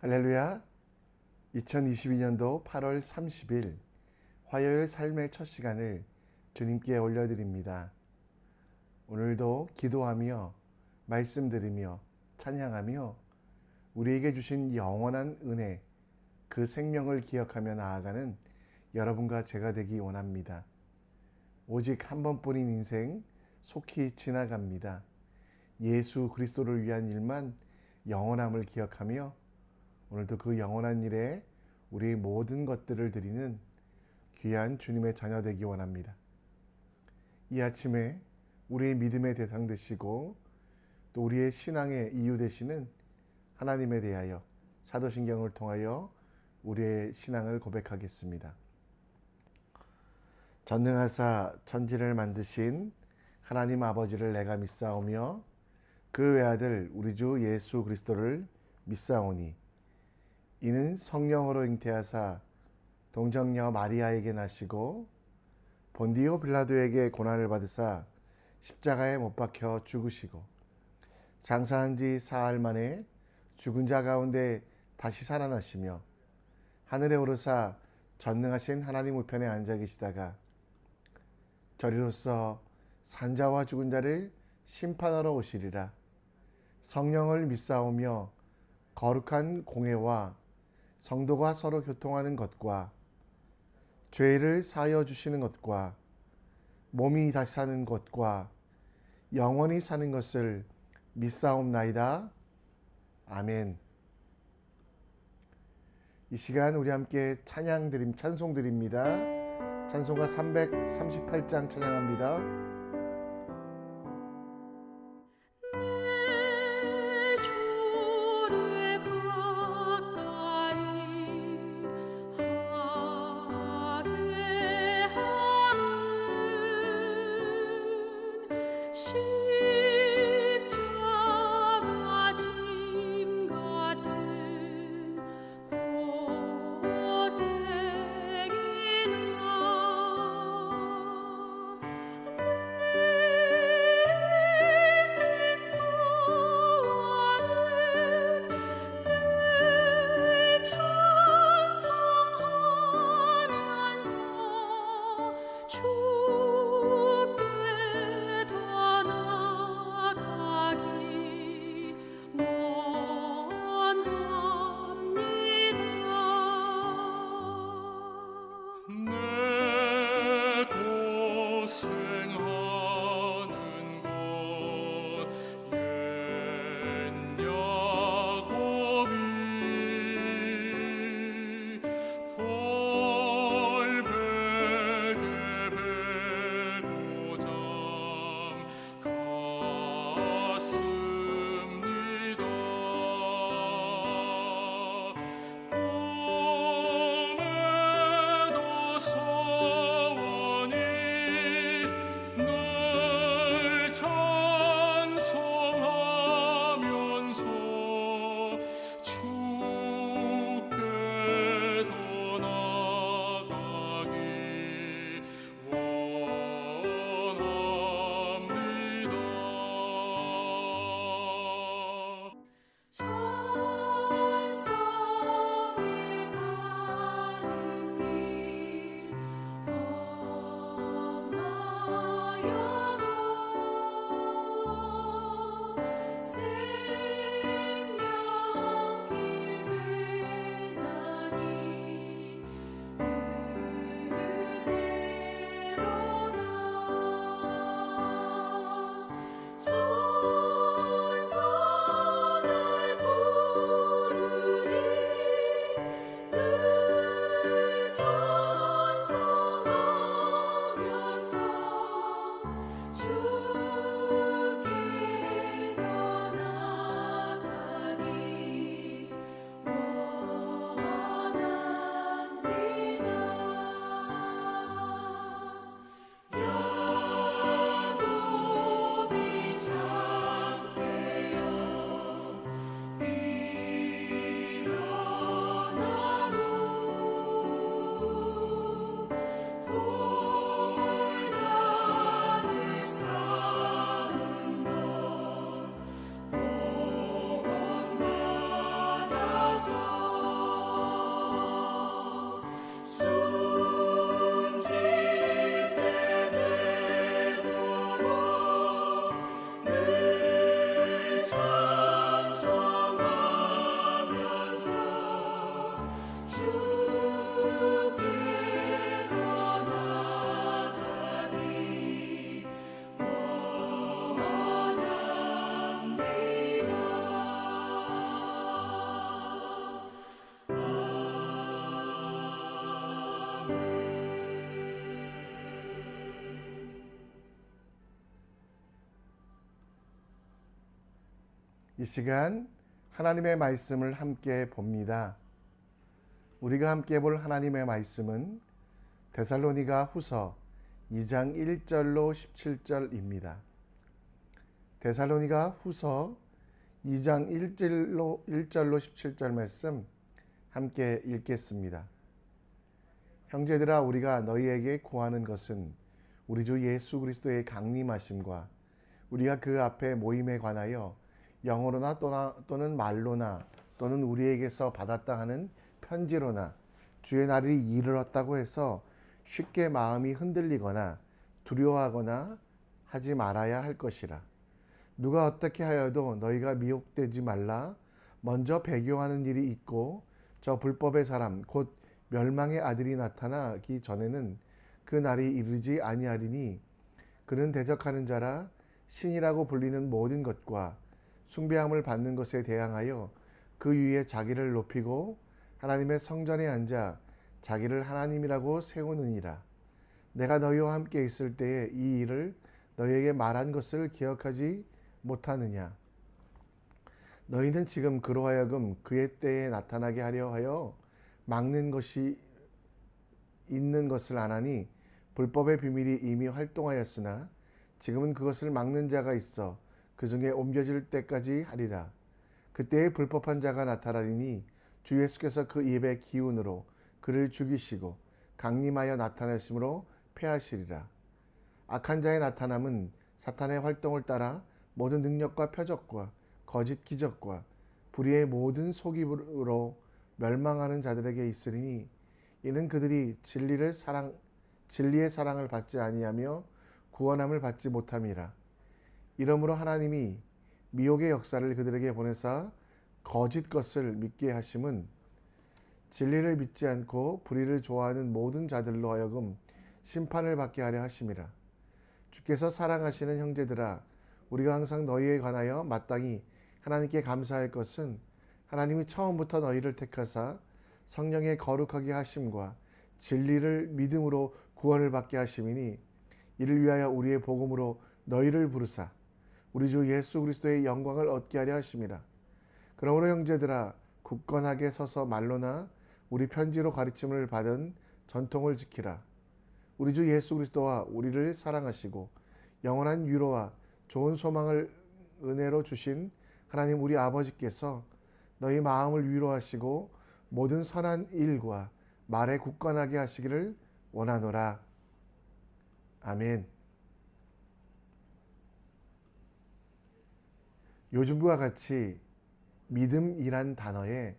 할렐루야. 2022년도 8월 30일 화요일 삶의 첫 시간을 주님께 올려드립니다. 오늘도 기도하며 말씀드리며 찬양하며 우리에게 주신 영원한 은혜, 그 생명을 기억하며 나아가는 여러분과 제가 되기 원합니다. 오직 한 번뿐인 인생 속히 지나갑니다. 예수 그리스도를 위한 일만 영원함을 기억하며 오늘도 그 영원한 일에 우리의 모든 것들을 드리는 귀한 주님의 자녀 되기 원합니다. 이 아침에 우리의 믿음의 대상 되시고 또 우리의 신앙의 이유 되시는 하나님에 대하여 사도신경을 통하여 우리의 신앙을 고백하겠습니다. 전능하사 천지를 만드신 하나님 아버지를 내가 믿사오며 그 외아들 우리 주 예수 그리스도를 믿사오니 이는 성령으로 잉태하사 동정녀 마리아에게 나시고 본디오 빌라도에게 고난을 받으사 십자가에 못 박혀 죽으시고 장사한 지 사흘 만에 죽은 자 가운데 다시 살아나시며 하늘에 오르사 전능하신 하나님 우편에 앉아 계시다가 저리로서 산자와 죽은 자를 심판하러 오시리라. 성령을 믿사오며 거룩한 공회와 성도가 서로 교통하는 것과 죄를 사하여 주시는 것과 몸이 다시 사는 것과 영원히 사는 것을 믿사옵나이다. 아멘. 이 시간 우리 함께 찬송 드립니다. 찬송가 338장 찬양합니다. 이 시간 하나님의 말씀을 함께 봅니다. 우리가 함께 볼 하나님의 말씀은 데살로니가 후서 2장 1절로 17절입니다. 데살로니가 후서 2장 1절로 17절 말씀 함께 읽겠습니다. 형제들아, 우리가 너희에게 구하는 것은 우리 주 예수 그리스도의 강림하심과 우리가 그 앞에 모임에 관하여 영어로나 또는 말로나 또는 우리에게서 받았다 하는 편지로나 주의 날이 이르렀다고 해서 쉽게 마음이 흔들리거나 두려워하거나 하지 말아야 할 것이라. 누가 어떻게 하여도 너희가 미혹되지 말라. 먼저 배교하는 일이 있고 저 불법의 사람 곧 멸망의 아들이 나타나기 전에는 그 날이 이르지 아니하리니 그는 대적하는 자라 신이라고 불리는 모든 것과 숭배함을 받는 것에 대항하여 그 위에 자기를 높이고 하나님의 성전에 앉아 자기를 하나님이라고 세우느니라. 내가 너희와 함께 있을 때에 이 일을 너희에게 말한 것을 기억하지 못하느냐. 너희는 지금 그로 하여금 그의 때에 나타나게 하려 하여 막는 것이 있는 것을 아나니 불법의 비밀이 이미 활동하였으나 지금은 그것을 막는 자가 있어 그 중에 옮겨질 때까지 하리라. 그때에 불법한 자가 나타나리니 주 예수께서 그 입의 기운으로 그를 죽이시고 강림하여 나타내심으로 패하시리라. 악한 자의 나타남은 사탄의 활동을 따라 모든 능력과 표적과 거짓 기적과 불의의 모든 속임으로 멸망하는 자들에게 있으리니 이는 그들이 진리의 사랑을 받지 아니하며 구원함을 받지 못함이라. 이러므로 하나님이 미혹의 역사를 그들에게 보내사 거짓 것을 믿게 하심은 진리를 믿지 않고 불의를 좋아하는 모든 자들로 하여금 심판을 받게 하려 하심이라. 주께서 사랑하시는 형제들아, 우리가 항상 너희에 관하여 마땅히 하나님께 감사할 것은 하나님이 처음부터 너희를 택하사 성령의 거룩하게 하심과 진리를 믿음으로 구원을 받게 하심이니 이를 위하여 우리의 복음으로 너희를 부르사 우리 주 예수 그리스도의 영광을 얻게 하려 하심이라. 그러므로 형제들아, 굳건하게 서서 말로나 우리 편지로 가르침을 받은 전통을 지키라. 우리 주 예수 그리스도와 우리를 사랑하시고 영원한 위로와 좋은 소망을 은혜로 주신 하나님 우리 아버지께서 너희 마음을 위로하시고 모든 선한 일과 말에 굳건하게 하시기를 원하노라. 아멘. 요즘과 같이 믿음이란 단어에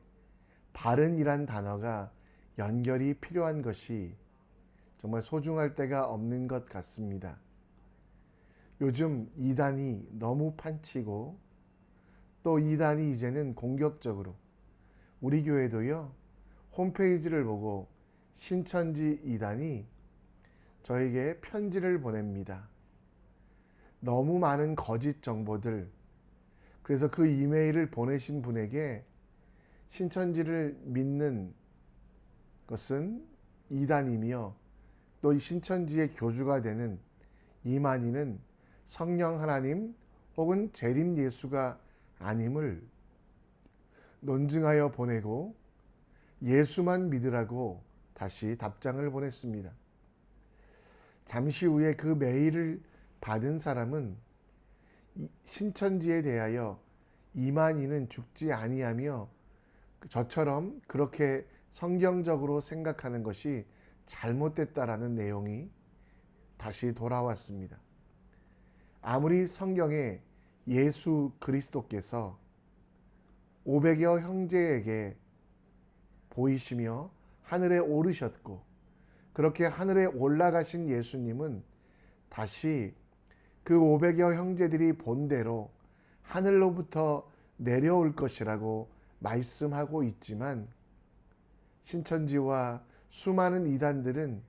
바른이란 단어가 연결이 필요한 것이 정말 소중할 때가 없는 것 같습니다. 요즘 이단이 너무 판치고 또 이단이 이제는 공격적으로 우리 교회도요, 홈페이지를 보고 신천지 이단이 저에게 편지를 보냅니다. 너무 많은 거짓 정보들. 그래서 그 이메일을 보내신 분에게 신천지를 믿는 것은 이단이며 또 이 신천지의 교주가 되는 이만희는 성령 하나님 혹은 재림 예수가 아님을 논증하여 보내고 예수만 믿으라고 다시 답장을 보냈습니다. 잠시 후에 그 메일을 받은 사람은 신천지에 대하여 이만희는 죽지 아니하며 저처럼 그렇게 성경적으로 생각하는 것이 잘못됐다라는 내용이 다시 돌아왔습니다. 아무리 성경에 예수 그리스도께서 500여 형제에게 보이시며 하늘에 오르셨고 그렇게 하늘에 올라가신 예수님은 다시 그 500여 형제들이 본대로 하늘로부터 내려올 것이라고 말씀하고 있지만 신천지와 수많은 이단들은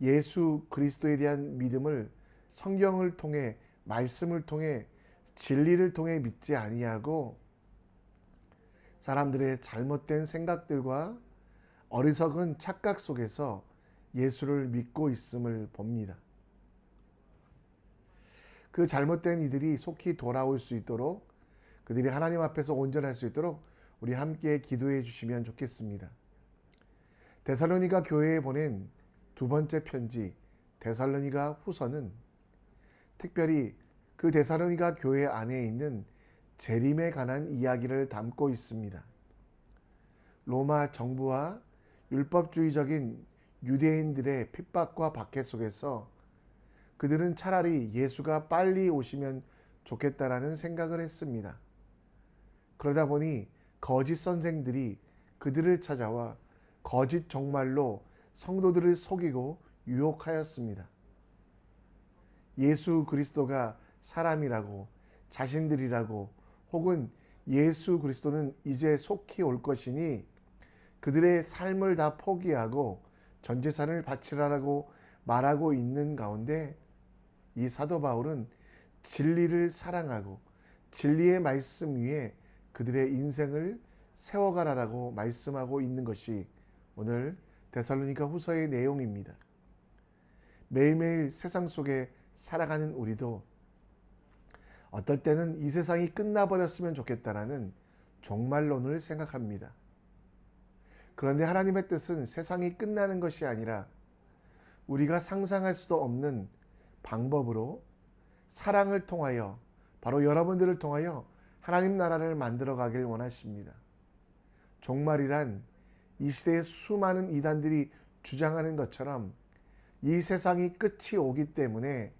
예수 그리스도에 대한 믿음을 성경을 통해 말씀을 통해 진리를 통해 믿지 아니하고 사람들의 잘못된 생각들과 어리석은 착각 속에서 예수를 믿고 있음을 봅니다. 그 잘못된 이들이 속히 돌아올 수 있도록 그들이 하나님 앞에서 온전할 수 있도록 우리 함께 기도해 주시면 좋겠습니다. 데살로니가 교회에 보낸 두 번째 편지 데살로니가 후서는 특별히 그 데살로니가 교회 안에 있는 재림에 관한 이야기를 담고 있습니다. 로마 정부와 율법주의적인 유대인들의 핍박과 박해 속에서 그들은 차라리 예수가 빨리 오시면 좋겠다라는 생각을 했습니다. 그러다 보니 거짓 선생들이 그들을 찾아와 거짓 종말로 성도들을 속이고 유혹하였습니다. 예수 그리스도가 사람이라고, 자신들이라고, 혹은 예수 그리스도는 이제 속히 올 것이니 그들의 삶을 다 포기하고 전 재산을 바치라라고 말하고 있는 가운데 이 사도 바울은 진리를 사랑하고 진리의 말씀 위에 그들의 인생을 세워가라라고 말씀하고 있는 것이 오늘 데살로니가 후서의 내용입니다. 매일매일 세상 속에 살아가는 우리도 어떨 때는 이 세상이 끝나버렸으면 좋겠다라는 종말론을 생각합니다. 그런데 하나님의 뜻은 세상이 끝나는 것이 아니라 우리가 상상할 수도 없는 방법으로 사랑을 통하여, 바로 여러분들을 통하여 하나님 나라를 만들어 가길 원하십니다. 종말이란 이 시대의 수많은 이단들이 주장하는 것처럼 이 세상이 끝이 오기 때문에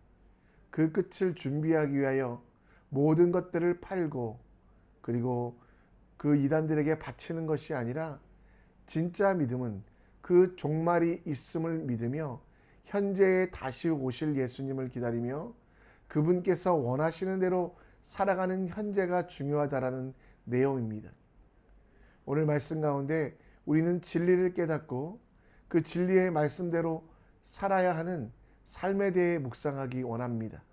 그 끝을 준비하기 위하여 모든 것들을 팔고 그리고 그 이단들에게 바치는 것이 아니라 진짜 믿음은 그 종말이 있음을 믿으며 현재에 다시 오실 예수님을 기다리며 그분께서 원하시는 대로 살아가는 현재가 중요하다라는 내용입니다. 오늘 말씀 가운데 우리는 진리를 깨닫고 그 진리의 말씀대로 살아야 하는 삶에 대해 묵상하기 원합니다.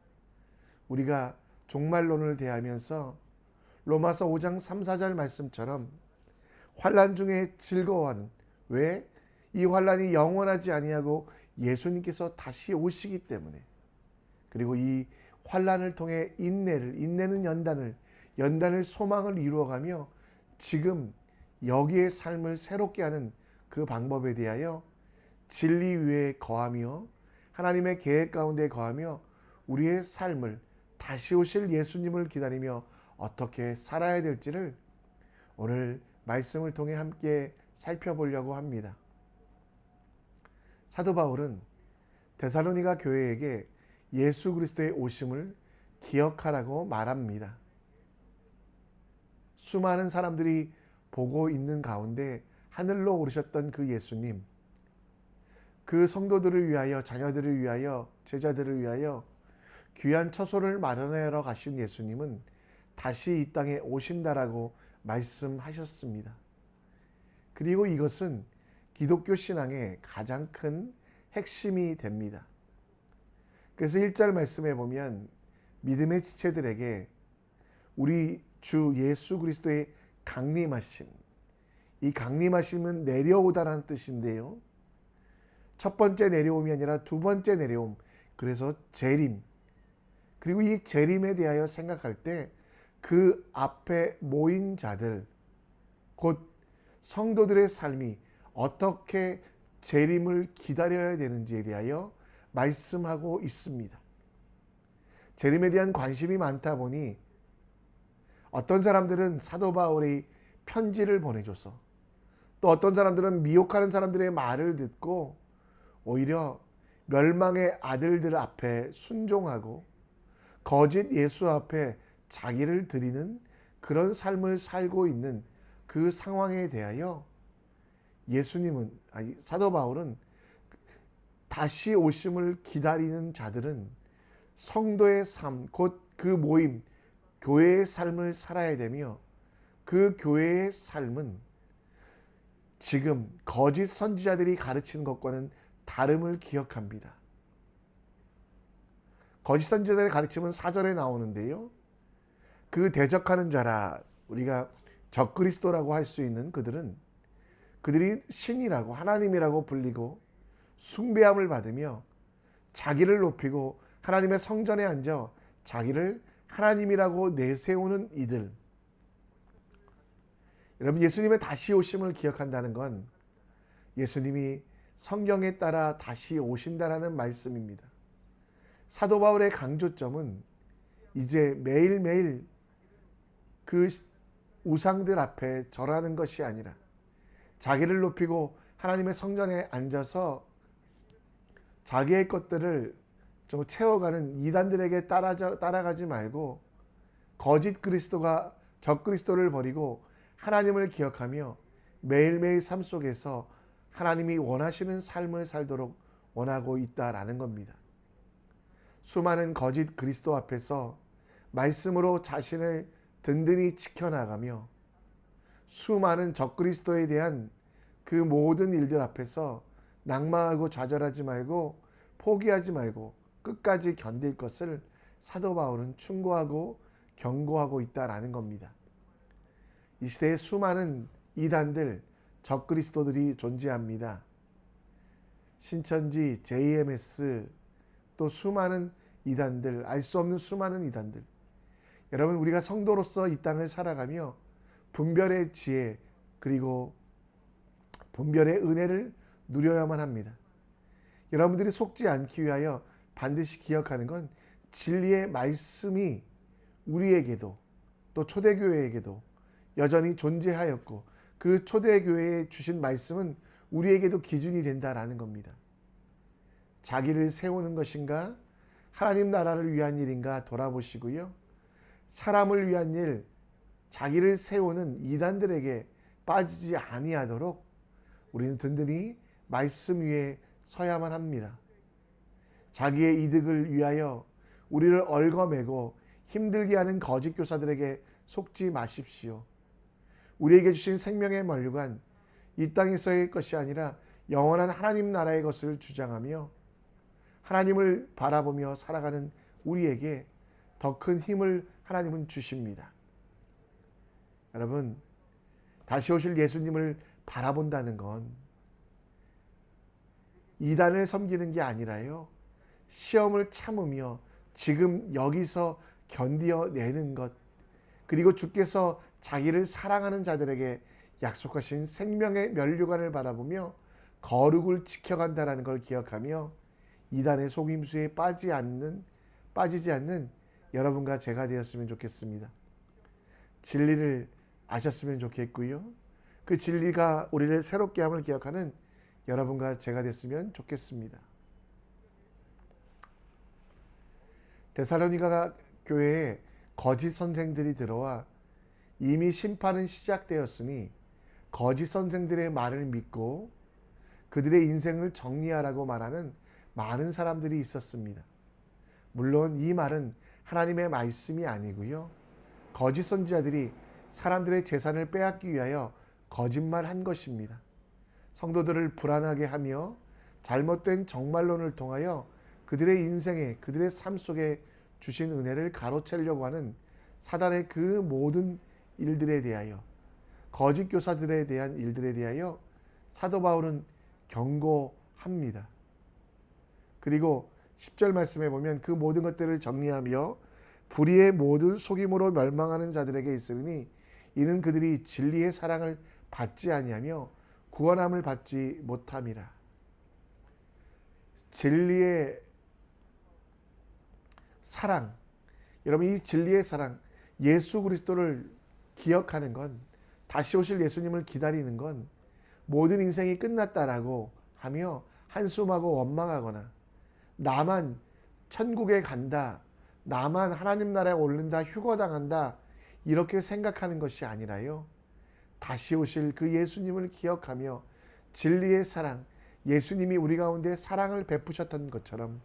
우리가 종말론을 대하면서 로마서 5장 3, 4절 말씀처럼 환난 중에 즐거워하는, 왜? 이 환난이 영원하지 아니하고 예수님께서 다시 오시기 때문에, 그리고 이 환난을 통해 인내는 연단을 소망을 이루어가며 지금 여기의 삶을 새롭게 하는 그 방법에 대하여 진리 위에 거하며 하나님의 계획 가운데 거하며 우리의 삶을 다시 오실 예수님을 기다리며 어떻게 살아야 될지를 오늘 말씀을 통해 함께 살펴보려고 합니다. 사도 바울은 데살로니가 교회에게 예수 그리스도의 오심을 기억하라고 말합니다. 수많은 사람들이 보고 있는 가운데 하늘로 오르셨던 그 예수님, 그 성도들을 위하여, 자녀들을 위하여, 제자들을 위하여 귀한 처소를 마련하러 가신 예수님은 다시 이 땅에 오신다라고 말씀하셨습니다. 그리고 이것은 기독교 신앙의 가장 큰 핵심이 됩니다. 그래서 1절 말씀에 보면 믿음의 지체들에게 우리 주 예수 그리스도의 강림하심, 이 강림하심은 내려오다라는 뜻인데요. 첫 번째 내려옴이 아니라 두 번째 내려옴, 그래서 재림, 그리고 이 재림에 대하여 생각할 때 그 앞에 모인 자들, 곧 성도들의 삶이 어떻게 재림을 기다려야 되는지에 대하여 말씀하고 있습니다. 재림에 대한 관심이 많다 보니 어떤 사람들은 사도 바울의 편지를 보내줘서, 또 어떤 사람들은 미혹하는 사람들의 말을 듣고 오히려 멸망의 아들들 앞에 순종하고 거짓 예수 앞에 자기를 드리는 그런 삶을 살고 있는 그 상황에 대하여 사도 바울은 다시 오심을 기다리는 자들은 성도의 삶, 곧 그 모임, 교회의 삶을 살아야 되며 그 교회의 삶은 지금 거짓 선지자들이 가르치는 것과는 다름을 기억합니다. 거짓 선지자들의 가르침은 4절에 나오는데요. 그 대적하는 자라, 우리가 적그리스도라고 할 수 있는 그들이 신이라고, 하나님이라고 불리고 숭배함을 받으며 자기를 높이고 하나님의 성전에 앉아 자기를 하나님이라고 내세우는 이들, 여러분, 예수님의 다시 오심을 기억한다는 건 예수님이 성경에 따라 다시 오신다라는 말씀입니다. 사도 바울의 강조점은 이제 매일매일 그 우상들 앞에 절하는 것이 아니라 자기를 높이고 하나님의 성전에 앉아서 자기의 것들을 좀 채워가는 이단들에게 따라가지 말고 거짓 그리스도가 적 그리스도를 버리고 하나님을 기억하며 매일매일 삶 속에서 하나님이 원하시는 삶을 살도록 원하고 있다라는 겁니다. 수많은 거짓 그리스도 앞에서 말씀으로 자신을 든든히 지켜나가며 수많은 적 그리스도에 대한 그 모든 일들 앞에서 낙망하고 좌절하지 말고 포기하지 말고 끝까지 견딜 것을 사도 바울은 충고하고 경고하고 있다라는 겁니다. 이 시대에 수많은 이단들, 적 그리스도들이 존재합니다. 신천지, JMS, 또 수많은 이단들, 알 수 없는 수많은 이단들. 여러분, 우리가 성도로서 이 땅을 살아가며 분별의 지혜 그리고 분별의 은혜를 누려야만 합니다. 여러분들이 속지 않기 위하여 반드시 기억하는 건 진리의 말씀이 우리에게도 또 초대교회에게도 여전히 존재하였고 그 초대교회에 주신 말씀은 우리에게도 기준이 된다라는 겁니다. 자기를 세우는 것인가 하나님 나라를 위한 일인가 돌아보시고요. 사람을 위한 일, 자기를 세우는 이단들에게 빠지지 아니하도록 우리는 든든히 말씀 위에 서야만 합니다. 자기의 이득을 위하여 우리를 얽어매고 힘들게 하는 거짓 교사들에게 속지 마십시오. 우리에게 주신 생명의 면류관, 이 땅에서의 것이 아니라 영원한 하나님 나라의 것을 주장하며 하나님을 바라보며 살아가는 우리에게 더 큰 힘을 하나님은 주십니다. 여러분, 다시 오실 예수님을 바라본다는 건 이단을 섬기는 게 아니라요, 시험을 참으며 지금 여기서 견디어내는 것, 그리고 주께서 자기를 사랑하는 자들에게 약속하신 생명의 면류관을 바라보며 거룩을 지켜간다는 걸 기억하며 이단의 속임수에 빠지지 않는 여러분과 제가 되었으면 좋겠습니다. 진리를 아셨으면 좋겠고요. 그 진리가 우리를 새롭게 함을 기억하는 여러분과 제가 됐으면 좋겠습니다. 데살로니가 교회에 거짓 선생들이 들어와 이미 심판은 시작되었으니 거짓 선생들의 말을 믿고 그들의 인생을 정리하라고 말하는 많은 사람들이 있었습니다. 물론 이 말은 하나님의 말씀이 아니고요. 거짓 선지자들이 사람들의 재산을 빼앗기 위하여 거짓말한 것입니다. 성도들을 불안하게 하며 잘못된 정말론을 통하여 그들의 인생에, 그들의 삶 속에 주신 은혜를 가로채려고 하는 사단의 그 모든 일들에 대하여, 거짓 교사들에 대한 일들에 대하여 사도 바울은 경고합니다. 그리고 10절 말씀에 보면 그 모든 것들을 정리하며 불의의 모든 속임으로 멸망하는 자들에게 있으니 이는 그들이 진리의 사랑을 받지 아니하며 구원함을 받지 못함이라. 진리의 사랑, 여러분, 이 진리의 사랑, 예수 그리스도를 기억하는 건, 다시 오실 예수님을 기다리는 건 모든 인생이 끝났다라고 하며 한숨하고 원망하거나 나만 천국에 간다, 나만 하나님 나라에 오른다, 휴거당한다, 이렇게 생각하는 것이 아니라요, 다시 오실 그 예수님을 기억하며 진리의 사랑, 예수님이 우리 가운데 사랑을 베푸셨던 것처럼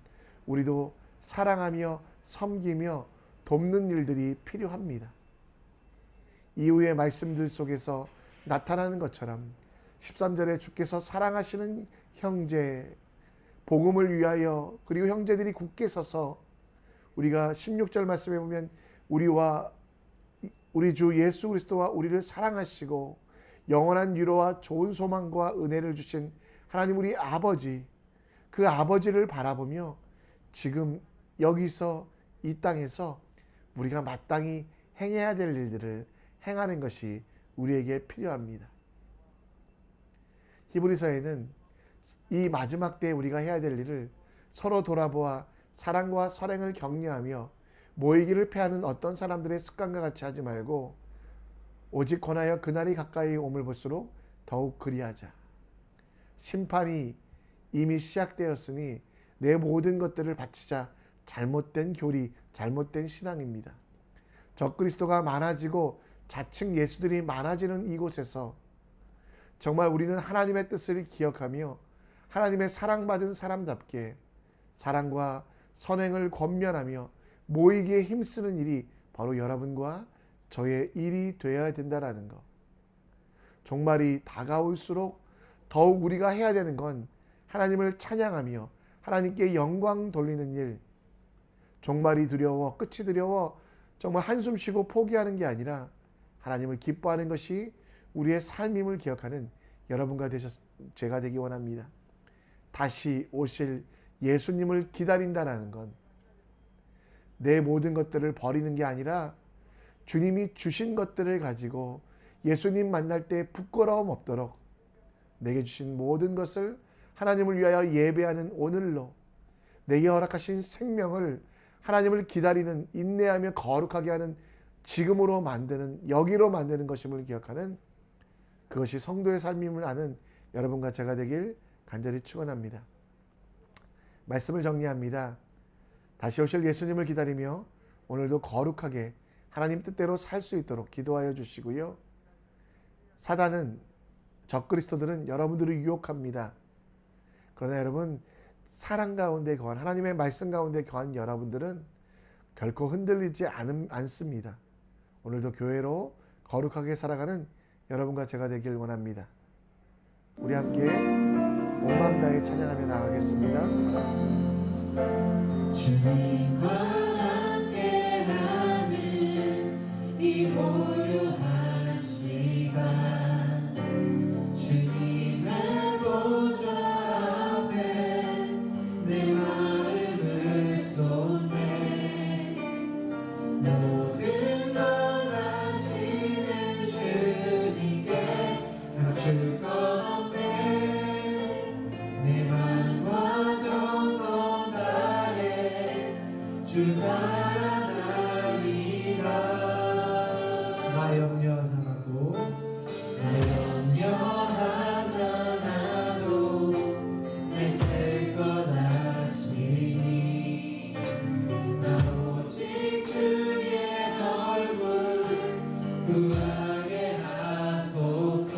우리도 사랑하며 섬기며 돕는 일들이 필요합니다. 이후의 말씀들 속에서 나타나는 것처럼 13절에 주께서 사랑하시는 형제, 복음을 위하여, 그리고 형제들이 굳게 서서, 우리가 16절 말씀에 보면 우리 주 예수 그리스도와 우리를 사랑하시고 영원한 위로와 좋은 소망과 은혜를 주신 하나님 우리 아버지, 그 아버지를 바라보며 지금 여기서 이 땅에서 우리가 마땅히 행해야 될 일들을 행하는 것이 우리에게 필요합니다. 히브리서에는 이 마지막 때에 우리가 해야 될 일을 서로 돌아보아 사랑과 선행을 격려하며 모이기를 패하는 어떤 사람들의 습관과 같이 하지 말고 오직 권하여 그날이 가까이 옴을 볼수록 더욱 그리하자. 심판이 이미 시작되었으니 내 모든 것들을 바치자. 잘못된 교리, 잘못된 신앙입니다. 적그리스도가 많아지고 자칭 예수들이 많아지는 이곳에서 정말 우리는 하나님의 뜻을 기억하며 하나님의 사랑받은 사람답게 사랑과 선행을 권면하며 모이기에 힘쓰는 일이 바로 여러분과 저의 일이 되어야 된다는 것. 종말이 다가올수록 더욱 우리가 해야 되는 건 하나님을 찬양하며 하나님께 영광 돌리는 일. 종말이 두려워, 끝이 두려워 정말 한숨 쉬고 포기하는 게 아니라 하나님을 기뻐하는 것이 우리의 삶임을 기억하는 여러분과 제가 되기 원합니다. 다시 오실 예수님을 기다린다는 건 내 모든 것들을 버리는 게 아니라 주님이 주신 것들을 가지고 예수님 만날 때 부끄러움 없도록 내게 주신 모든 것을 하나님을 위하여 예배하는 오늘로 내게 허락하신 생명을 하나님을 기다리는 인내하며 거룩하게 하는 지금으로 만드는 여기로 만드는 것임을 기억하는 그것이 성도의 삶임을 아는 여러분과 제가 되길 간절히 축원합니다. 말씀을 정리합니다. 다시 오실 예수님을 기다리며 오늘도 거룩하게 하나님 뜻대로 살 수 있도록 기도하여 주시고요. 사단은 적그리스도들은 여러분들을 유혹합니다. 그러나 여러분 사랑 가운데 거한 하나님의 말씀 가운데 거한 여러분들은 결코 흔들리지 않습니다. 오늘도 교회로 거룩하게 살아가는 여러분과 제가 되길 원합니다. 우리 함께 온 마음 다해 찬양하며 나가겠습니다. 주님과 함께하는 이 고요한 시간 주님의 보좌 앞에 내 마음을 쏟네 모든 것 아시는 주님께 감출 것 없네 내 맘과 정성 다해 주 바라나이다 나 염려하잖아도 내 쓸 것 아시니 나 오직 주의 얼굴 구하게 하소서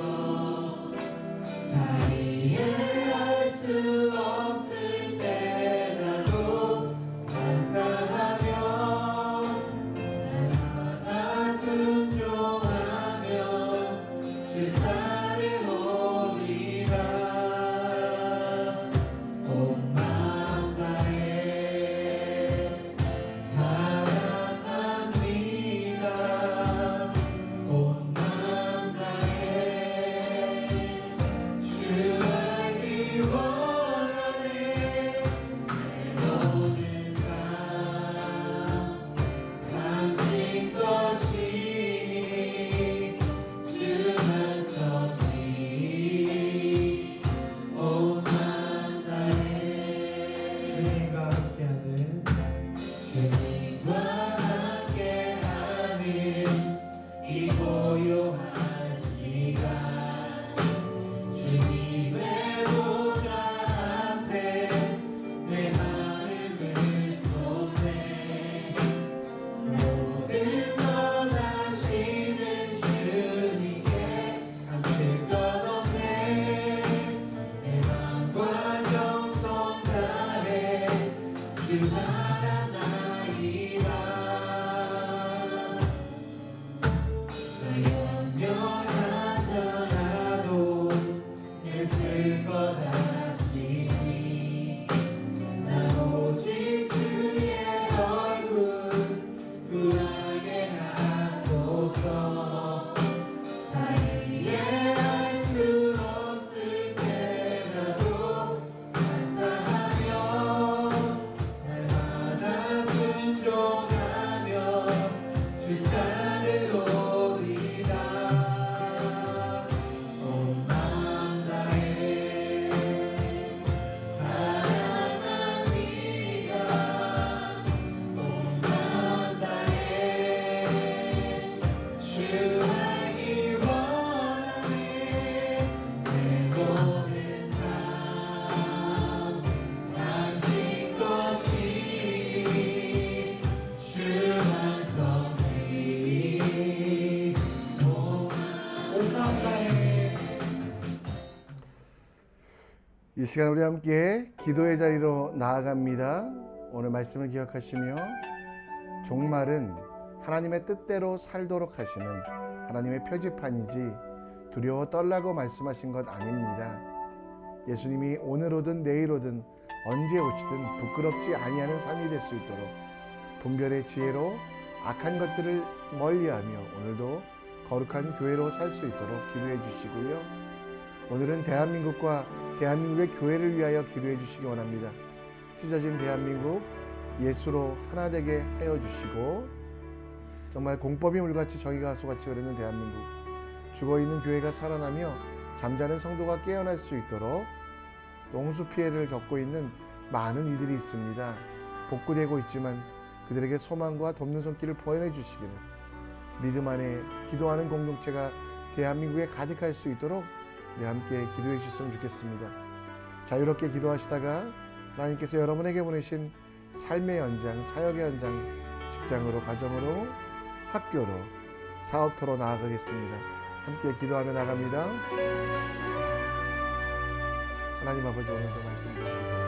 다 이해할 수 없을 때라도 감사하며 날마다 순종하며 주 따르오리라 온 마음 다해 사랑합니다 온 마음 다해 주 알기 원하네 내 모든 삶 당신 것이니 주만 섭리 온 마음 다해 주님과 함께하는 이 고요한 시간 주님의 보좌 앞에 내 마음을 쏟네 모든 것 아시는 주님께 감출 것 없네 내 맘과 정성 다해 주 바라나이다 나 염려하잖아도 내 쓸 것 아시니 난 오직 주의 얼굴 구하게 하소서 다 이해할 수 없을 때라도 감사하며 날 이 시간 우리 함께 기도의 자리로 나아갑니다. 오늘 말씀을 기억하시며 종말은 하나님의 뜻대로 살도록 하시는 하나님의 표지판이지 두려워 떨라고 말씀하신 것 아닙니다. 예수님이 오늘 오든 내일 오든 언제 오시든 부끄럽지 아니하는 삶이 될 수 있도록 분별의 지혜로 악한 것들을 멀리하며 오늘도 거룩한 교회로 살 수 있도록 기도해 주시고요. 오늘은 대한민국과 대한민국의 교회를 위하여 기도해 주시기 원합니다. 찢어진 대한민국 예수로 하나 되게 하여 주시고 정말 공법이 물같이 정의가 하수같이 흐르는 대한민국 죽어있는 교회가 살아나며 잠자는 성도가 깨어날 수 있도록 홍수 피해를 겪고 있는 많은 이들이 있습니다. 복구되고 있지만 그들에게 소망과 돕는 손길을 보내 주시기를 믿음 안에 기도하는 공동체가 대한민국에 가득할 수 있도록 우리 함께 기도해 주셨으면 좋겠습니다. 자유롭게 기도하시다가 하나님께서 여러분에게 보내신 삶의 연장, 사역의 연장, 직장으로, 가정으로, 학교로, 사업터로 나아가겠습니다. 함께 기도하며 나갑니다. 하나님 아버지 오늘도 말씀 주시고